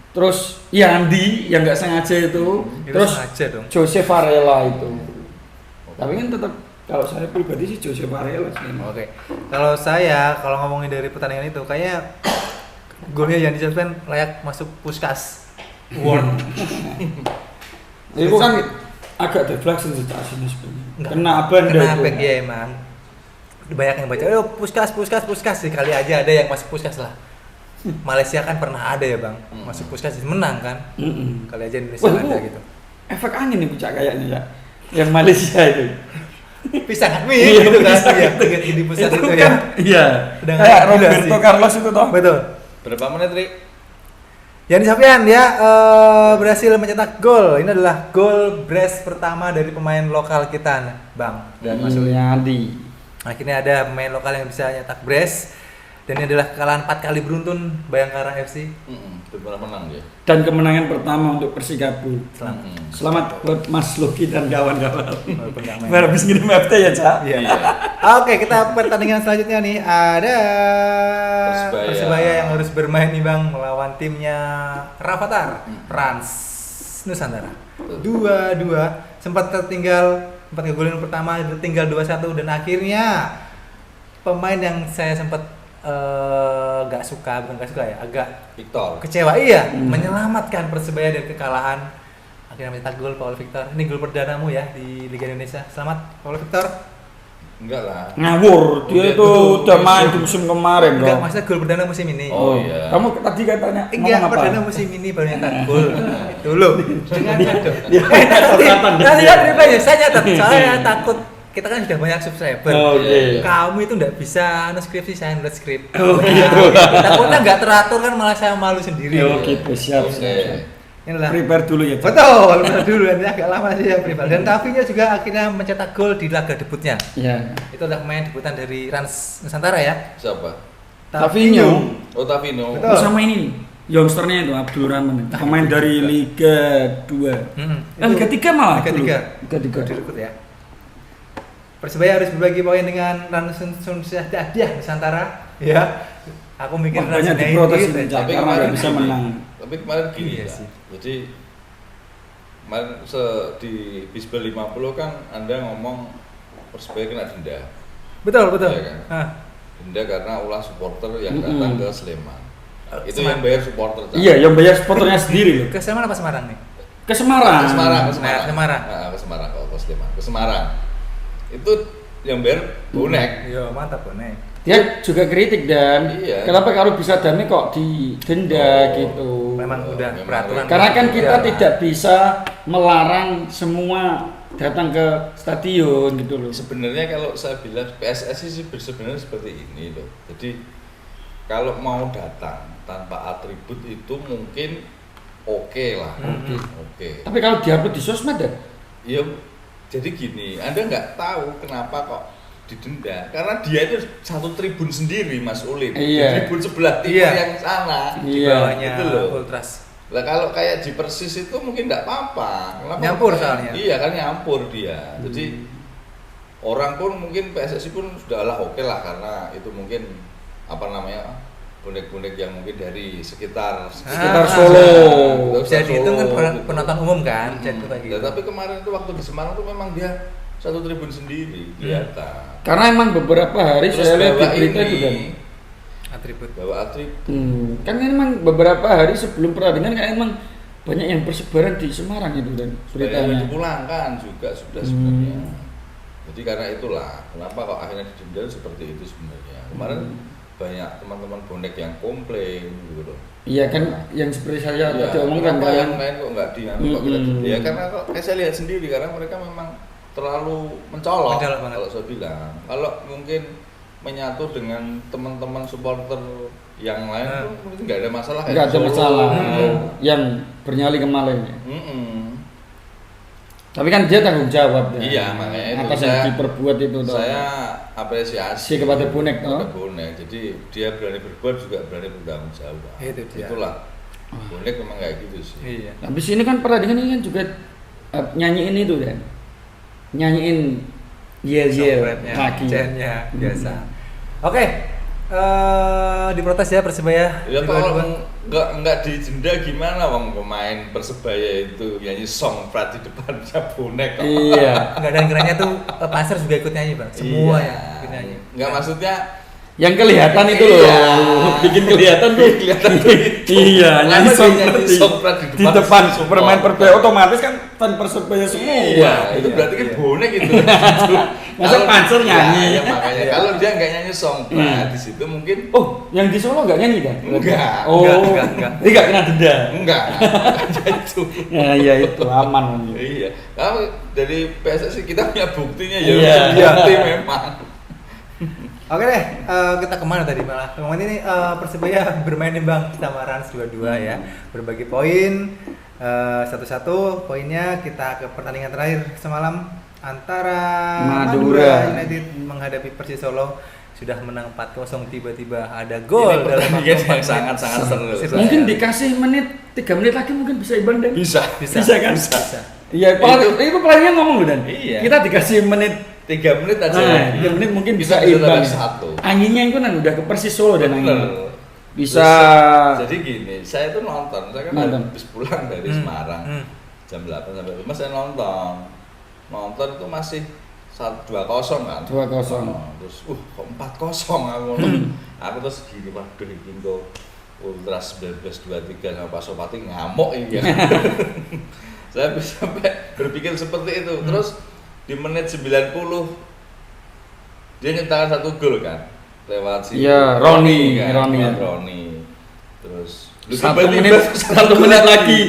Terus Yandi yang nggak sengaja itu, Itu terus sengaja dong. Jose Varela itu. Tapi kan tetap kalau saya pribadi sih Jose Varela sih. Oke. Kalau ngomongin dari pertandingan itu kayak golnya yang dicetak layak masuk Puskas Award. Itu kan agak deflection situasinya sebenarnya. Enggak. Kena abang Kena itu. back ya emang. Banyak yang baca, Puskas sekali aja ada yang masuk Puskas lah. Malaysia kan pernah ada ya bang, masuk Puskas menang kan. Kali aja Indonesia Wah, ada itu gitu. efek angin nih Pucak kayaknya ya. Yang Malaysia itu. Pisang mie Iya, gitu kan, pisang ya, itu. di pusat itu, kan, ya. iya. Udah Kayak nggak ada Roberto sih. Carlos itu toh. Betul. Berapa menit, Rik? Yani Safian ya berhasil mencetak gol. Ini adalah gol brace pertama dari pemain lokal kita, Bang. Dan masuk Yandi. akhirnya ada pemain lokal yang bisa nyetak brace. Dan ini adalah kekalahan 4 kali beruntun Bayangkara FC. Belum pernah menang dia. Dan kemenangan pertama untuk Persikabo. Selamat. Selamat buat Mas Luki dan kawan-kawan. Walaupun nggak main. Biar habis ngirim FT ya, Cak. Iya. Iya. Oke, kita pertandingan selanjutnya nih ada Persebaya yang harus bermain nih Bang melawan timnya Rafathar Rans Nusantara. 2-2 sempat ngegolin pertama tertinggal 2-1 dan akhirnya pemain yang saya sempat bukan gak suka ya, agak Victor. kecewa menyelamatkan Persebaya dari kekalahan. Akhirnya mencetak gol Paul Victor. Ini gol perdanamu ya di Liga Indonesia. Selamat Paul Victor. Enggak lah. Ngawur, dia itu udah main di musim kemarin Enggak, kok. maksudnya gol perdana musim ini. Oh, iya. Kamu tadi katanya Enggak, ngomong apa? perdana musim ini baru nyetak gol. Itu loh. Dengan Dia catatan nanti dia. kan reply saya nyatet. Saya takut kita kan sudah banyak subscriber. Oke. Kamu itu enggak bisa skripsi, saya nulis skrip. Oh, gitu. Takutnya enggak teratur kan malah saya malu sendiri. Ya gitu, siap. Oke. siap. Inilah. Prepare dulu ya, Cak. Betul, benar dulu nanti agak lama sih ya pribadi. Dan Tavinya juga akhirnya mencetak gol di laga debutnya. Ya. Itu adalah pemain debutan dari Rans Nusantara ya. Siapa? Tavinho. Oh, Tavino. Betul. Oh, sama ini nih. Youngsternya itu Abdul Rahman, pemain dari Liga 2. Liga 3 malah. Liga dulu. 3. Liga 3. Direkrut ya. Persebaya harus berbagi poin dengan Rans Nusantara, ya. Aku mikir Wah, banyak Rans diprotes United. ini, Cak, Tapi karena kemarin nggak bisa gini. menang. Tapi kemarin gini Iya ya. sih. Jadi kemarin di Bisbel 50 kan Anda ngomong Persebaya kena denda. Betul. Iya kan? Hah. Denda karena ulah supporter yang datang ke Sleman. Itu Semarang. yang bayar supporter. Cak. Iya, yang bayar supporternya sendiri loh. Ke Sleman apa Semarang nih? Ke Semarang. Ke Semarang, ke Nah, Semarang. Semarang. Nah, ke Semarang kalau ke Sleman. Ke Semarang. Itu yang bayar bonek. Iya, mantap bonek. Dia juga kritik dan Iya. kenapa kalau bisa damai kok didenda Oh, gitu. Memang udah memang peraturan. Karena kan kita Udah. tidak bisa melarang semua datang ke stadion gitu loh. Sebenarnya kalau saya bilang PSSI sih sebenarnya seperti ini loh. Jadi kalau mau datang tanpa atribut itu mungkin oke lah. Oke. Tapi kalau diupload di sosmed ya, Ya jadi gini, Anda nggak tahu kenapa kok didenda karena dia itu satu tribun sendiri Mas Ulin. Iya. Di tribun sebelah timur Iya. yang sana. Di Iya. bawahnya Itu loh. Ultras. Lah kalau kayak di Persis itu mungkin nggak apa-apa. Kenapa? Nyampur soalnya. Iya kan nyampur dia. Jadi orang pun mungkin PSSI pun sudahlah oke lah karena itu mungkin apa namanya bonek-bonek yang mungkin dari sekitar Solo. Bisa dihitung kan Solo, gitu. penonton umum kan, jadi kayak gitu. Ya, tapi kemarin itu waktu di Semarang tuh memang dia satu tribun sendiri kelihatan. karena emang beberapa hari Terus saya lihat di bawa berita ini, itu kan. Atribut. bawa atribut. Kan emang beberapa hari sebelum pertandingan kan emang banyak yang bersebaran di Semarang itu dan Supaya beritanya. dipulangkan juga sudah sebenarnya. Jadi karena itulah kenapa kok akhirnya didenda seperti itu sebenarnya. Kemarin banyak teman-teman bonek yang komplain gitu loh. Iya kan, yang seperti saya Iya, tadi omongkan kenapa kan. yang lain kok nggak kok kita ya karena kok kayak saya lihat sendiri karena mereka memang terlalu mencolok Mencolok banget. kalau saya bilang. Kalau mungkin menyatu dengan teman-teman supporter yang lain tuh mungkin nggak ada masalah. Nggak ada Solo. masalah. Gitu. Yang bernyali kemarin. Mm-mm. Tapi kan dia tanggung jawab ya. Iya, makanya itu atas yang diperbuat itu toh. saya apresiasi kepada bonek, kepada toh. bonek. Jadi dia berani berbuat juga berani bertanggung jawab. Itu dia. Itulah bonek memang kayak gitu sih. Iya. Habis ini kan pertandingan ini kan juga nyanyiin itu kan. Nyanyiin yel Songkretnya, lagi. chantnya biasa. Oke, diprotes ya Persebaya. Ya di kalau bawah-bawah. nggak dijenda gimana wong pemain Persebaya itu nyanyi song prat di depannya bonek kok. Iya. Enggak, dan kerennya tuh Pasar juga ikut nyanyi bang. Semua Iya. ya ikut nyanyi. Nggak maksudnya Yang kelihatan itu loh. Iya. Bikin kelihatan tuh. kelihatan iya, nyanyi Masa song dia nyanyi di, song prat di depan Superman Persebaya otomatis kan fan Persebaya semua. Iya, itu iya, berarti kan iya. bonek gitu. Masa Kalau- Panser nyanyi? Ya, makanya Iya. kalau dia nggak nyanyi song prat di situ mungkin Oh, yang di Solo nggak nyanyi kan? Enggak. Oh, Enggak. Jadi nggak kena denda. enggak itu. Ya, iya itu aman. Iya, kalau dari PSSI kita punya buktinya ya, Iya. udah bukti memang. Oke deh, kita kemana tadi malah? Kemarin ini Persebaya bermain imbang sama Rans 2-2 ya, berbagi poin satu-satu. Poinnya kita ke pertandingan terakhir semalam antara Madura United menghadapi Persis Solo. Sudah menang 4-0, tiba-tiba ada gol Ini dalam pertandingan waktu yang 4 sangat-sangat seru. Mungkin dikasih menit 3 menit lagi mungkin bisa imbang dan Bisa. Bisa kan? Bisa. Iya, itu pelatihnya ngomong loh dan. Iya. Kita dikasih menit 3 menit aja. Nah, 3 menit mungkin bisa Bisa imbang. tambah satu. Anginnya itu kan udah ke Persis Solo dan anginnya. Bener. Bisa Terus, jadi gini, saya tuh nonton, saya kan Nonton. habis pulang dari Semarang jam 8 sampai rumah saya nonton itu masih 2-0 kan 2-0. Terus kok 4-0 aku terus gini waduh ini kok Ultras 1923 sama Pak Sopati ngamuk ini ya. Saya bisa sampai berpikir seperti itu. Terus di menit 90 dia nyiptakan 1 gol kan lewat si Iya, Roni. lewat Roni. Terus Satu tiba-tiba menit, 1 menit lagi.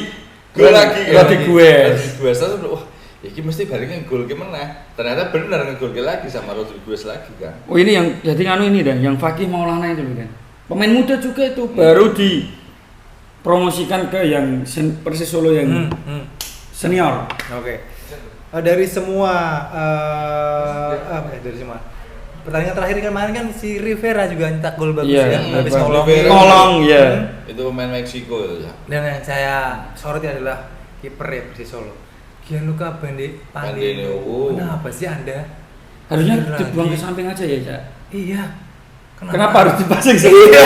gol lagi kan? Roti gue. Rodriguez terus wah iki mesti baliknya gol gimana? Ternyata benar ngegol lagi sama Rodriguez lagi kan. Oh ini yang jadi nganu ini dan yang Fakih Maulana itu loh kan. Pemain muda juga itu baru dipromosikan ke yang Persis Solo yang senior. Oke. Dari semua dari semua pertandingan terakhir kemarin kan si Rivera juga nyetak gol bagus Iya, ya, habis Rivera. nolongin. Nolong, ya. Itu pemain Meksiko itu ya. Dan yang saya soroti adalah kiper ya Persis Solo. Gianluca Pandino. Pandino. Kenapa sih Anda? Harusnya Tidur dibuang lagi. ke samping aja ya, Cak. Iya. Kenapa harus dipasang sendiri?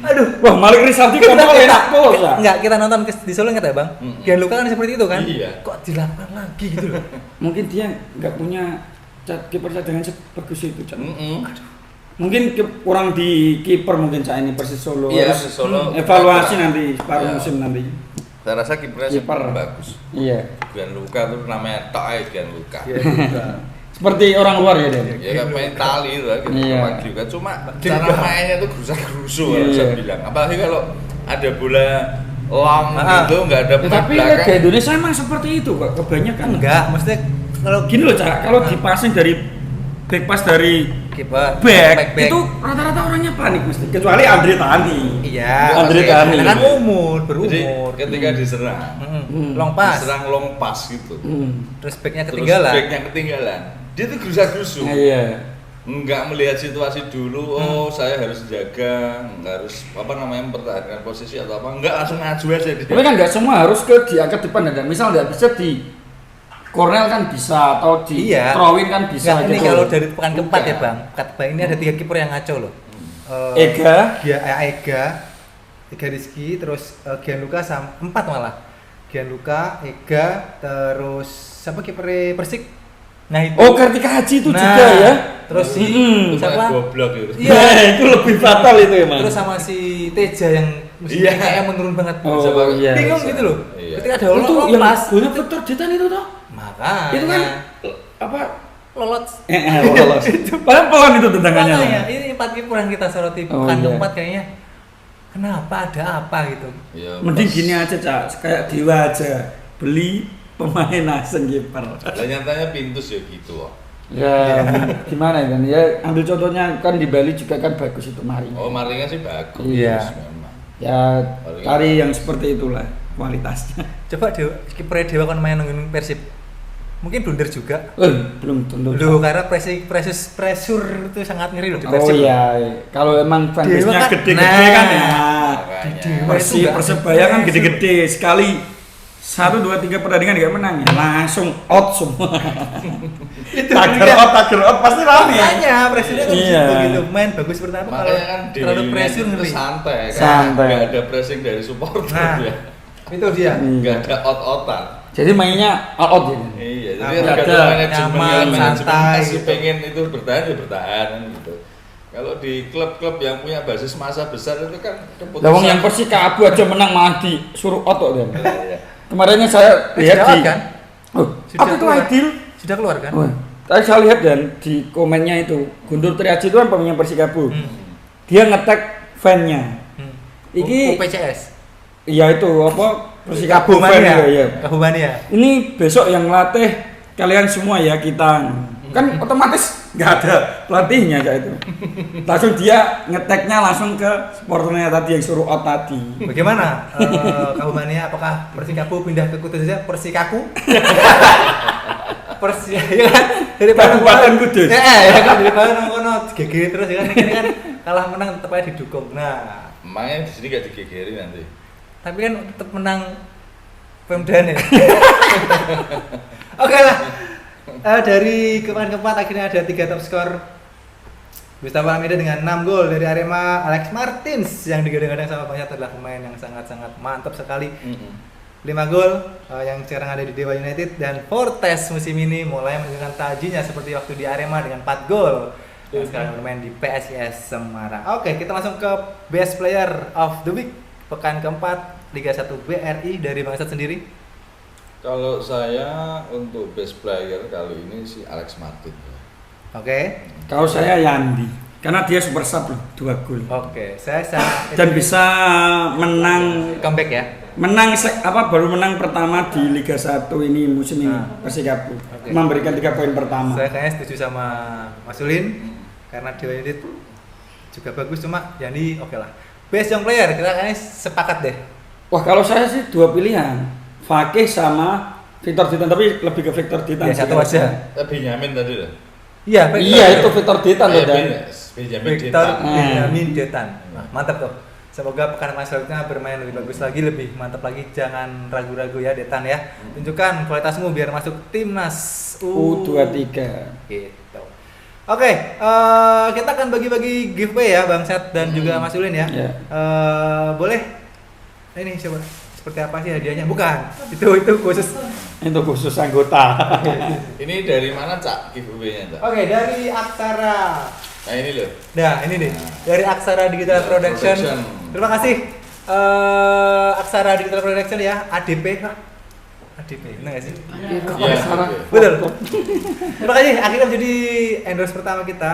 Aduh. Wah, Malik Rizaldi kan enak tuh, Cak. Enggak, kita nonton di Solo ingat ya, Bang? Gianluca kan seperti itu kan? Iya. Kok dilakukan lagi gitu loh. Mungkin dia nggak punya kiper cadangan sebagus itu, Cak. Mm-mm. Mungkin kurang di kiper mungkin Cak ini Persis Solo. Iya, Harus Persis Solo. evaluasi nanti separuh Iya. musim nanti. Saya rasa kipernya Kiper. super bagus. Iya. Gianluca tuh namanya tok aja Gianluca. Gianluca. Seperti orang luar ya, Den. Ya kan main Itali itu kan gitu. Iya. Juga cuma cara mainnya tuh gerusa-gerusu kalau Iya. saya bilang. Apalagi kalau ada bola long gitu nggak ada Ya, pemain tapi belakang. Liga Indonesia emang seperti itu kok kebanyakan. Enggak, maksudnya kalau Gini loh, Cak, kalau dipassing dari back pass dari kiper back, itu rata-rata orangnya panik mesti kecuali Andre Tani. Iya. Andre pasti Tani. Karena kan umur, Jadi berumur. ketika diserang, Long pass. diserang long pass gitu. Terus backnya Terus ketinggalan. backnya ketinggalan. Dia tuh gerusa-gerusu. Nah, iya. Nggak melihat situasi dulu, oh saya harus jaga, nggak harus mempertahankan posisi atau apa, nggak langsung maju aja dia. Tapi kan nggak semua harus diangkat depan ada. Misal nggak bisa di Cornell kan bisa atau di Iya. throwin kan bisa Nggak, ini gitu. kalau dari pekan keempat ya Bukan. Bang. Pekan keempat ini ada 3 kiper yang ngaco loh. Ega. Ega Rizky, terus Gianluca sama 4 malah. Gianluca, Ega, terus siapa kiper Persik? Nah itu. Oh, Kartika Haji itu Nah, juga ya. Terus si Itu siapa? kayak goblok gitu. Iya. Nah, itu lebih fatal itu emang. Terus sama si Teja yang Iya. kayak menurun banget. Oh, Bisa iya. Bingung bisa. gitu loh. Iya. Ketika ada itu yang pas. golnya Victor Ditan itu toh. Makanya. Itu kan apa Lolot. Lolos. Padahal pelan itu tendangannya. Makanya ini 4 kiper yang kita soroti Oh, pekan iya. keempat kayaknya. Kenapa ada apa gitu? Ya, Mending pas- gini aja, Cak. Kayak Dewa aja. Beli pemain asing kiper. Lah nyatanya Pintus ya gitu loh. Ya, gimana kan? Ya ambil contohnya kan di Bali juga kan bagus itu Maringa. Oh, Maringa sih bagus Iya. memang. Ya cari yang seperti itulah kualitasnya. Coba kipernya Dewa kan main nungguin Persib. Mungkin blunder juga. Belum tentu. Loh, karena pressure itu sangat ngeri loh di Oh Persib. iya, kalau emang fanbase-nya Dewa kan- gede-gede kan ya. Makanya. Dewa Persib, itu nggak Persebaya kan pressure. gede-gede sekali. 1, 2, 3 pertandingan nggak menang ya langsung out semua. Tager out pasti rame. Makanya pressure-nya kan Iya. begitu. Main bagus pertama kalau Makanya kan terlalu Dewa pressure itu ngeri. santai kan. Santai. Nggak ada pressing dari supporter Nah. ya. Itu dia. Nggak ada out-outan. Jadi mainnya out ya. Iya, Nah, jadi nggak tergantung ada. manajemen Nyaman, ya, manajemen santai masih gitu. pengen itu bertahan ya bertahan kan gitu. Kalau di klub-klub yang punya basis massa besar itu kan keputusan. Lawang yang Persikabo aja menang malah disuruh out kok dia. Iya. Kemarinnya saya lihat Sudah di kan? Oh, Sudah apa itu keluar. Aidil? Sudah keluar kan? Oh, tadi saya lihat dan di komennya itu Guntur Triaji itu kan pemain Persikabo. Dia nge-tag fan-nya. Iki PCS. iya itu apa Persikabo fan Kahumania. ya. Kahumania. Ini besok yang latih kalian semua ya kita. Kan otomatis nggak ada pelatihnya kayak itu. Langsung dia ngeteknya langsung ke supporternya tadi yang suruh out tadi. Bagaimana Kahumania? Apakah Persikabo pindah ke Kudus saja? Persikaku? Ya kan? Dari Kabupaten Kudus. Ya kan dari Padang kono GG terus ya kan ini kan kalah menang tetap aja didukung. Nah, Emangnya di sini gak digegeri nanti. tapi kan tetap menang Pemda nih. Oke lah. Dari kemarin keempat akhirnya ada 3 top skor. Gustavo Almeida dengan 6 gol dari Arema. Alex Martins yang digadang-gadang sama banyak adalah pemain yang sangat-sangat mantap sekali. 5 gol yang sekarang ada di Dewa United, dan Fortes musim ini mulai menunjukkan tajinya seperti waktu di Arema dengan 4 gol. Dan sekarang bermain di PSIS Semarang. Oke, kita langsung ke Best Player of the Week pekan keempat Liga 1 BRI dari Bangsat sendiri. Kalau saya untuk best player kali ini si Alex Martin. Oke. Kalau saya Yandi karena dia super sub loh, 2 gol. Oke, saya Dan bisa menang comeback ya. baru menang pertama di Liga 1 ini musim ini Persikabo. Oke. Memberikan 3 poin pertama. Saya kayaknya setuju sama Mas Ulin karena Dewa United juga bagus, cuma jadi oke lah. Best young player kita kayaknya sepakat deh. Wah, kalau saya sih 2 pilihan. Fakih sama Victor Ditan, tapi lebih ke Victor Ditan. Ya, sih satu kalau aja. saya. Benjamin tadi loh. Iya, Iya, itu Victor Ditan loh dan Benjamin Victor Ditan. Benjamin Detan. Nah, mantap tuh. Semoga pekan selanjutnya bermain lebih bagus lagi, lebih mantap lagi. Jangan ragu-ragu ya Detan ya. Tunjukkan kualitasmu biar masuk timnas U23. Gitu. Oke, kita akan bagi-bagi giveaway ya Bang Sat dan juga Mas Ulin ya. Iya. Boleh? Ini coba seperti apa sih hadiahnya? Bukan. Itu khusus. Itu khusus anggota. Ini dari mana Cak giveaway-nya Cak? Oke, dari Aksara. Nah ini loh. Nah, ini nih. Dari Aksara Digital Production. Production. Terima kasih. Aksara Digital Production ya, ADP. Hah? ADP, benar nggak sih? Iya. Sarah. oke. Betul. Terima kasih. Akhirnya menjadi endorse pertama kita.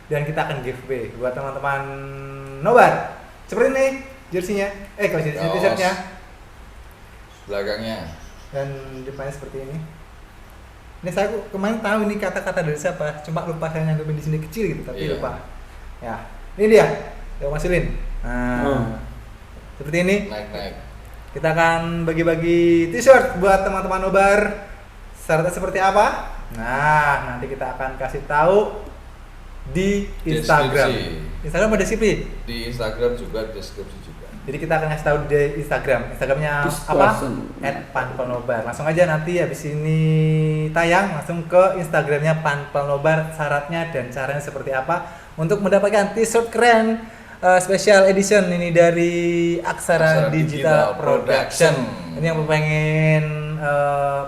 Dan kita akan giveaway buat teman-teman Nobar. Seperti ini jersinya. Kalau jersey Kaos. t-shirtnya. Belakangnya. Dan depannya seperti ini. Ini saya kemarin tahu ini kata-kata dari siapa, cuma lupa saya nyanggupin di sini kecil gitu, tapi Iya. lupa. Ya, ini dia, Dewa Masulin. Nah, Oh. seperti ini. Naik. Kita akan bagi-bagi t-shirt buat teman-teman Nobar. Syaratnya seperti apa? Nah, nanti kita akan kasih tahu di Instagram. Deskripsi. Instagram ada deskripsi. Di Instagram juga deskripsi juga. Jadi kita akan kasih tahu di Instagram. Instagramnya Discussion. apa? @panpelnobar. Langsung aja nanti habis ini tayang langsung ke Instagramnya Panpelnobar. Syaratnya dan caranya seperti apa untuk mendapatkan t-shirt keren special edition ini dari Aksara Digital Production. Ini yang pengen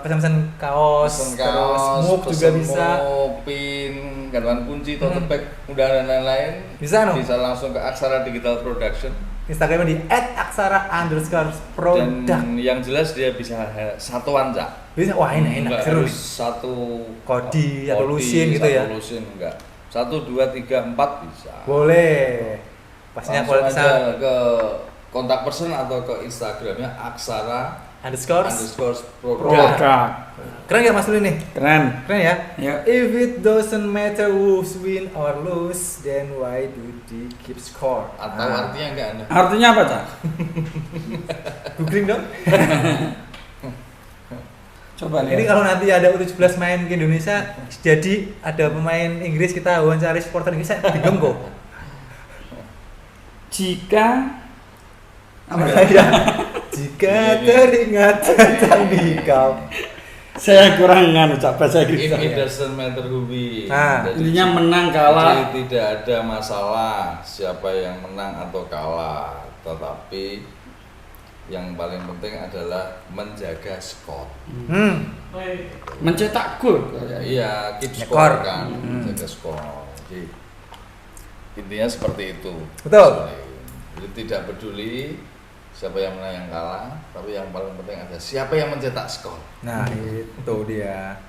pesan-pesan kaos, terus mug juga pesen bisa. mug, pin, gantungan kunci, tote bag, undangan dan lain-lain. Bisa, no? Bisa langsung ke Aksara Digital Production. Instagramnya di @aksara_product. Dan yang jelas dia bisa satuan, Cak. Bisa, wah ini enak, Enggak seru harus nih. satu Kodi atau lusin gitu ya? Satu lusin enggak. 1, 2, 3, 4 bisa. Boleh. Pastinya Langsung kualitasnya aja ke kontak person atau ke Instagramnya Aksara underscore product. Produk. keren ya Mas Luli nih? Keren. Keren ya? Ya. If it doesn't matter who's win or lose, then why do they keep score? Atau artinya enggak Anda? Artinya apa, Cak? Googling dong. Coba lihat. Ini kalau nanti ada U17 main ke Indonesia, jadi ada pemain Inggris kita wawancari supporter Inggris, saya bingung kok. Jika apa ya? Ya, jika teringat tentang kau. Saya kurang nganu Cak bahasa If Inggris. it doesn't matter who win. Nah, Jadi- Intinya menang kalah. Jadi tidak ada masalah siapa yang menang atau kalah, tetapi yang paling penting adalah menjaga skor. Mencetak gol. Ya, iya, keep Skor. score kan, menjaga skor. Jadi intinya seperti itu. Betul. Jadi tidak peduli siapa yang menang yang kalah, tapi yang paling penting ada siapa yang mencetak skor. Nah, itu dia.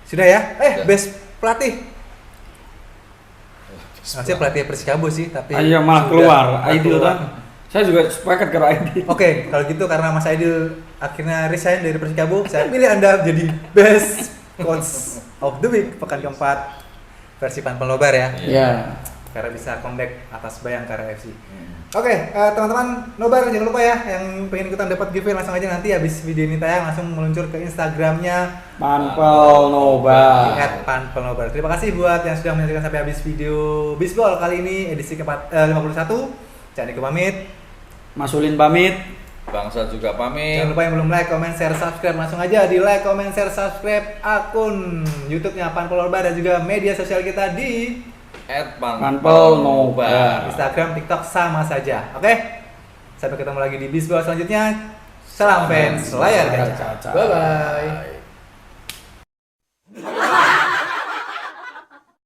Sudah ya? Sudah. Best pelatih. Masih pelatih Persikabo sih, tapi Ayo malah sudah keluar Aidil keluar. kan. Saya juga sepakat kalau Aidil. Oke, kalau gitu karena Mas Aidil akhirnya resign dari Persikabo, saya pilih Anda menjadi best coach of the week pekan keempat versi Pan Pelobar ya. Ya. Karena bisa comeback atas Bayangkara FC. Oke, teman-teman Nobar jangan lupa ya yang pengen ikutan dapat giveaway langsung aja nanti habis video ini tayang langsung meluncur ke Instagramnya Panpel Nobar. @panpelnobar. Terima kasih buat yang sudah menyaksikan sampai habis video Bisbol kali ini edisi ke-51. Jangan lupa pamit. Mas Ulin pamit. Bangsa juga pamit. Jangan lupa yang belum like, comment, share, subscribe langsung aja di like, comment, share, subscribe akun YouTube-nya Panpelnobar dan juga media sosial kita di Panpel Nobar. Instagram, TikTok sama saja. Oke? Sampai ketemu lagi di Bisbol selanjutnya. Salam fans layar kaca. Kaca. Bye bye.